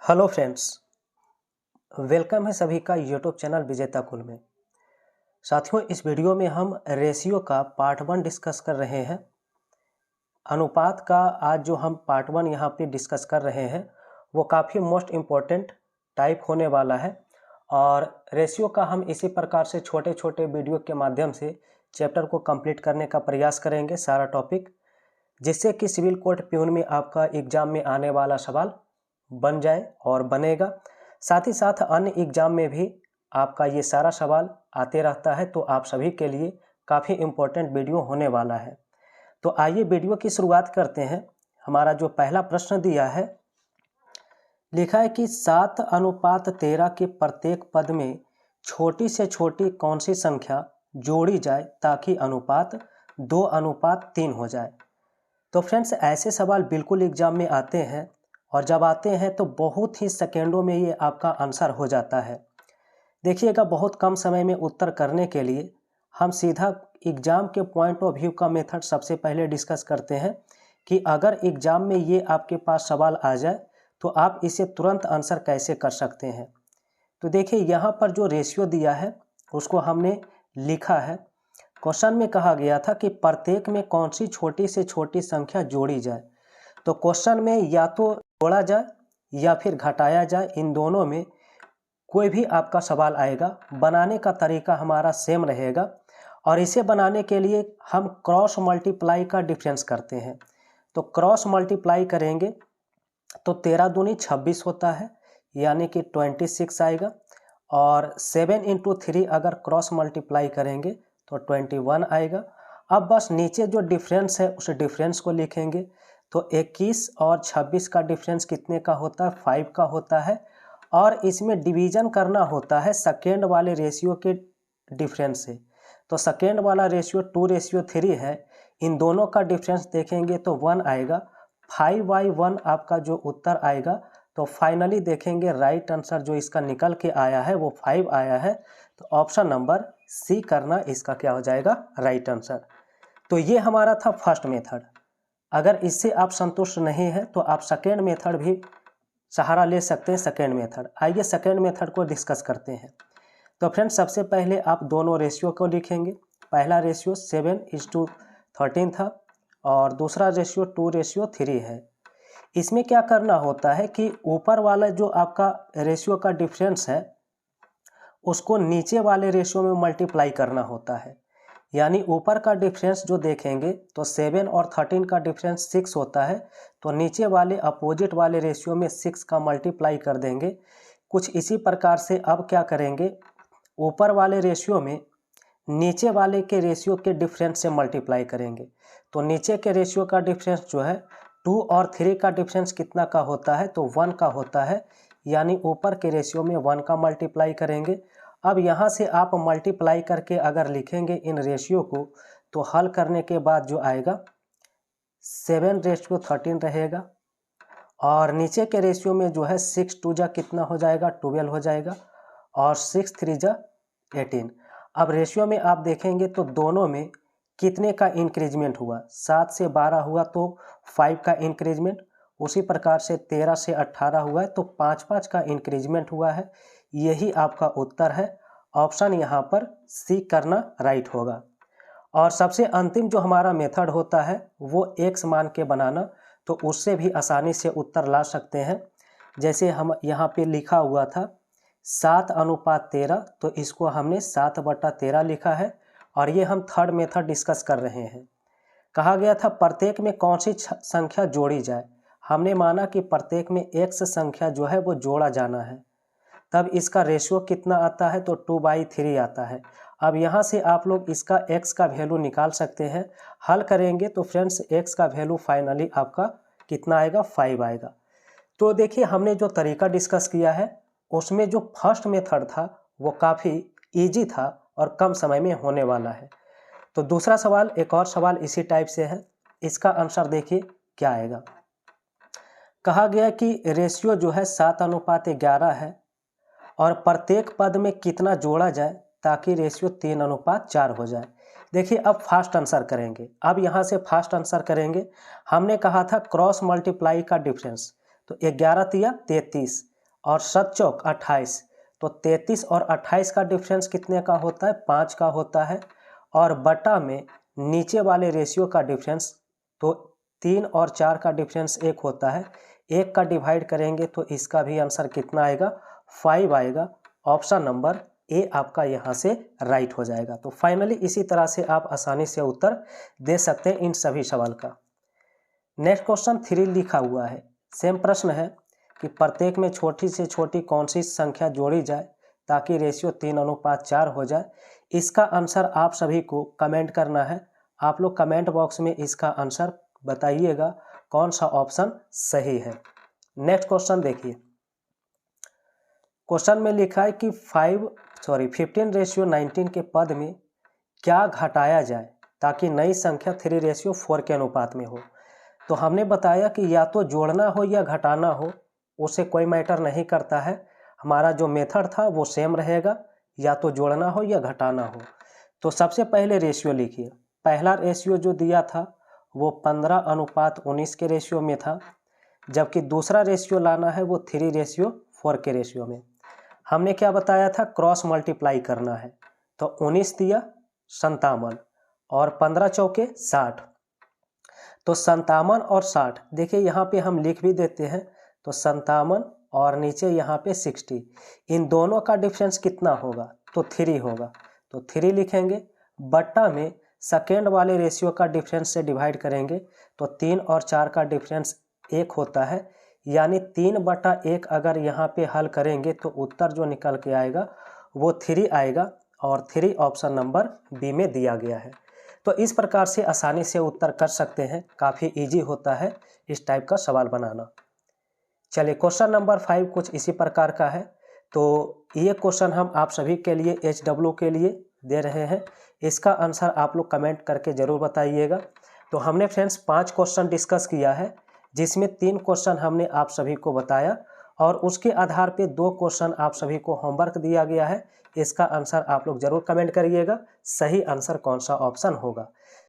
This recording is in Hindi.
हेलो फ्रेंड्स, वेलकम है सभी का यूट्यूब चैनल विजेता कुल में। साथियों, इस वीडियो में हम रेशियो का पार्ट 1 डिस्कस कर रहे हैं। अनुपात का आज जो हम पार्ट 1 यहाँ पे डिस्कस कर रहे हैं वो काफ़ी मोस्ट इम्पोर्टेंट टाइप होने वाला है और रेशियो का हम इसी प्रकार से छोटे छोटे वीडियो के माध्यम से चैप्टर को कंप्लीट करने का प्रयास करेंगे, सारा टॉपिक, जिससे कि सिविल कोर्ट प्यून में आपका एग्ज़ाम में आने वाला सवाल बन जाए और बनेगा। साथ ही साथ अन्य एग्ज़ाम में भी आपका ये सारा सवाल आते रहता है, तो आप सभी के लिए काफ़ी इम्पोर्टेंट वीडियो होने वाला है। तो आइए वीडियो की शुरुआत करते हैं। हमारा जो पहला प्रश्न दिया है, लिखा है कि 7:13 के प्रत्येक पद में छोटी से छोटी कौन सी संख्या जोड़ी जाए ताकि अनुपात 2:3 हो जाए। तो फ्रेंड्स, ऐसे सवाल बिल्कुल एग्ज़ाम में आते हैं और जब आते हैं तो बहुत ही सेकेंडों में ये आपका आंसर हो जाता है। देखिएगा, बहुत कम समय में उत्तर करने के लिए हम सीधा एग्ज़ाम के पॉइंट ऑफ व्यू का मेथड सबसे पहले डिस्कस करते हैं कि अगर एग्ज़ाम में ये आपके पास सवाल आ जाए तो आप इसे तुरंत आंसर कैसे कर सकते हैं। तो देखिए, यहाँ पर जो रेशियो दिया है उसको हमने लिखा है। क्वेश्चन में कहा गया था कि प्रत्येक में कौन सी छोटी से छोटी संख्या जोड़ी जाए। तो क्वेश्चन में या तो जोड़ा जाए या फिर घटाया जाए, इन दोनों में कोई भी आपका सवाल आएगा। बनाने का तरीका हमारा सेम रहेगा और इसे बनाने के लिए हम क्रॉस मल्टीप्लाई का डिफरेंस करते हैं। तो क्रॉस मल्टीप्लाई करेंगे तो 13 दूनी 26 होता है, यानी कि 26 आएगा। और 7 × 3 अगर क्रॉस मल्टीप्लाई करेंगे तो 21 आएगा। अब बस नीचे जो डिफरेंस है उस डिफरेंस को लिखेंगे। तो 21 और 26 का डिफरेंस कितने का होता है? 5 का होता है। और इसमें डिवीज़न करना होता है सेकेंड वाले रेशियो के डिफरेंस से। तो सेकेंड वाला रेशियो 2:3 है, इन दोनों का डिफरेंस देखेंगे तो 1 आएगा। 5/1 आपका जो उत्तर आएगा। तो फाइनली देखेंगे राइट आंसर जो इसका निकल के आया है वो 5 आया है। तो ऑप्शन नंबर सी करना इसका क्या हो जाएगा? Right answer. तो ये हमारा था फर्स्ट मेथड। अगर इससे आप संतुष्ट नहीं हैं तो आप सेकेंड मेथड भी सहारा ले सकते हैं। सेकेंड मेथड, आइए सेकेंड मेथड को डिस्कस करते हैं। तो फ्रेंड्स, सबसे पहले आप दोनों रेशियो को लिखेंगे। पहला रेशियो 7:13 था और दूसरा रेशियो 2:3 है। इसमें क्या करना होता है कि ऊपर वाला जो आपका रेशियो का डिफरेंस है उसको नीचे वाले रेशियो में मल्टीप्लाई करना होता है। यानी ऊपर का डिफरेंस जो देखेंगे तो 7 और 13 का डिफरेंस 6 होता है, तो नीचे वाले अपोजिट वाले रेशियो में 6 का मल्टीप्लाई कर देंगे। कुछ इसी प्रकार से अब क्या करेंगे, ऊपर वाले रेशियो में नीचे वाले के रेशियो के डिफरेंस से मल्टीप्लाई करेंगे। तो नीचे के रेशियो का डिफरेंस जो है 2 और 3 का डिफरेंस कितना का होता है? तो 1 का होता है। यानी ऊपर के रेशियो में 1 का मल्टीप्लाई करेंगे। अब यहाँ से आप मल्टीप्लाई करके अगर लिखेंगे इन रेशियो को तो हल करने के बाद जो आएगा 7:13 रहेगा। और नीचे के रेशियो में जो है 6 2 जा कितना हो जाएगा? 12 हो जाएगा और 6 3 जा 18। अब रेशियो में आप देखेंगे तो दोनों में कितने का इंक्रीजमेंट हुआ? 7 से 12 हुआ तो 5 का इंक्रीजमेंट, उसी प्रकार से 13 से 18 हुआ है तो 5 का इंक्रीजमेंट हुआ है। यही आपका उत्तर है। ऑप्शन यहाँ पर सी करना राइट होगा। और सबसे अंतिम जो हमारा मेथड होता है वो एक्स मान के बनाना, तो उससे भी आसानी से उत्तर ला सकते हैं। जैसे हम यहाँ पे लिखा हुआ था 7:13, तो इसको हमने 7/13 लिखा है और ये हम थर्ड मेथड डिस्कस कर रहे हैं। कहा गया था प्रत्येक में कौन सी संख्या जोड़ी जाए। हमने माना कि प्रत्येक में एक्स संख्या जो है वो जोड़ा जाना है, तब इसका रेशियो कितना आता है? तो 2/3 आता है। अब यहाँ से आप लोग इसका x का वैल्यू निकाल सकते हैं। हल करेंगे तो फ्रेंड्स x का वैल्यू फाइनली आपका कितना आएगा? 5 आएगा। तो देखिए, हमने जो तरीका डिस्कस किया है उसमें जो फर्स्ट मेथड था वो काफ़ी इजी था और कम समय में होने वाला है। तो दूसरा सवाल, एक और सवाल इसी टाइप से है। इसका आंसर देखिए क्या आएगा। कहा गया कि रेशियो जो है 7:11 है और प्रत्येक पद में कितना जोड़ा जाए ताकि रेशियो 3:4 हो जाए। देखिए, अब फास्ट आंसर करेंगे। अब यहाँ से फास्ट आंसर करेंगे। हमने कहा था क्रॉस मल्टीप्लाई का डिफरेंस, तो 11 × 33 और 7 चौक 28, तो 33 और 28 का डिफरेंस कितने का होता है? 5 का होता है। और बटा में नीचे वाले रेशियो का डिफरेंस, तो 3 और 4 का डिफरेंस 1 होता है। 1 का डिवाइड करेंगे तो इसका भी आंसर कितना आएगा? 5 आएगा। ऑप्शन नंबर ए आपका यहाँ से राइट हो जाएगा। तो फाइनली इसी तरह से आप आसानी से उत्तर दे सकते हैं इन सभी सवाल का। नेक्स्ट क्वेश्चन 3 लिखा हुआ है, सेम प्रश्न है कि प्रत्येक में छोटी से छोटी कौन सी संख्या जोड़ी जाए ताकि रेशियो 3:4 हो जाए। इसका आंसर आप सभी को कमेंट करना है। आप लोग कमेंट बॉक्स में इसका आंसर बताइएगा कौन सा ऑप्शन सही है। नेक्स्ट क्वेश्चन देखिए, क्वेश्चन में लिखा है कि 15:19 के पद में क्या घटाया जाए ताकि नई संख्या 3:4 के अनुपात में हो। तो हमने बताया कि या तो जोड़ना हो या घटाना हो, उसे कोई मैटर नहीं करता है। हमारा जो मेथड था वो सेम रहेगा, या तो जोड़ना हो या घटाना हो। तो सबसे पहले रेशियो लिखिए। पहला रेशियो जो दिया था वो 15:19 के रेशियो में था, जबकि दूसरा रेशियो लाना है वो 3:4 के रेशियो में। हमने क्या बताया था? क्रॉस मल्टीप्लाई करना है। तो 19 दिया 57 और 15 चौके 60, तो 57 और 60 देखिए यहाँ पे हम लिख भी देते हैं। तो 57 और नीचे यहाँ पे 60, इन दोनों का डिफरेंस कितना होगा? तो 3 होगा। तो 3 लिखेंगे, बट्टा में सेकेंड वाले रेशियो का डिफरेंस से डिवाइड करेंगे तो 3 और 4 का डिफरेंस 1 होता है, यानी 3/1 अगर यहाँ पे हल करेंगे तो उत्तर जो निकल के आएगा वो 3 आएगा, और 3 ऑप्शन नंबर बी में दिया गया है। तो इस प्रकार से आसानी से उत्तर कर सकते हैं। काफ़ी इजी होता है इस टाइप का सवाल बनाना। चलिए क्वेश्चन नंबर 5 कुछ इसी प्रकार का है। तो ये क्वेश्चन हम आप सभी के लिए HW के लिए दे रहे हैं। इसका आंसर आप लोग कमेंट करके ज़रूर बताइएगा। तो हमने फ्रेंड्स 5 क्वेश्चन डिस्कस किया है, जिसमें 3 क्वेश्चन हमने आप सभी को बताया, और उसके आधार पे 2 क्वेश्चन आप सभी को होमवर्क दिया गया है। इसका आंसर आप लोग ज़रूर कमेंट करिएगा, सही आंसर कौन सा ऑप्शन होगा।